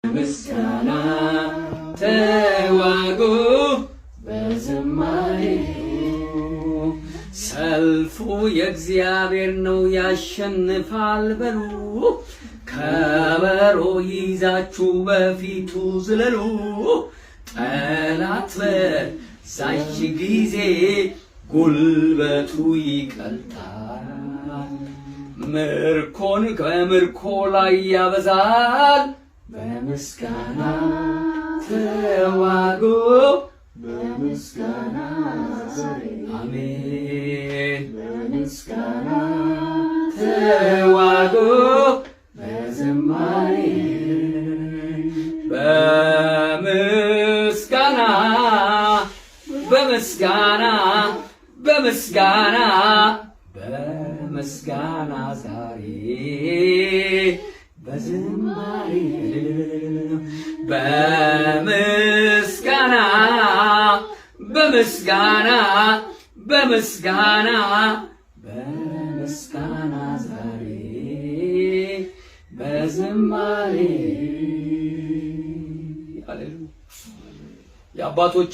ምስጋና ተዋጉ በዝማሬ ሰልፉ የእግዚአብሔር ነው ያሸንፋል በሉ ከበሮ ይዛችሁ በፊቱ ዝለሉ ጠላት በዛች ጊዜ ጉልበቱ ይቀልጣል ምርኮን ከምርኮ ላይ ያበዛል በምስጋና ተዋጉ በምስጋና አሜን በምስጋና ተዋጉ በዝማሬ በምስጋና በምስጋና በምስጋና በምስጋና ዛሬ በዝማሬ በምስጋና በምስጋና በምስጋና በምስጋና ዛሬ በዝማሬ ሃሌሉያ የአባቶች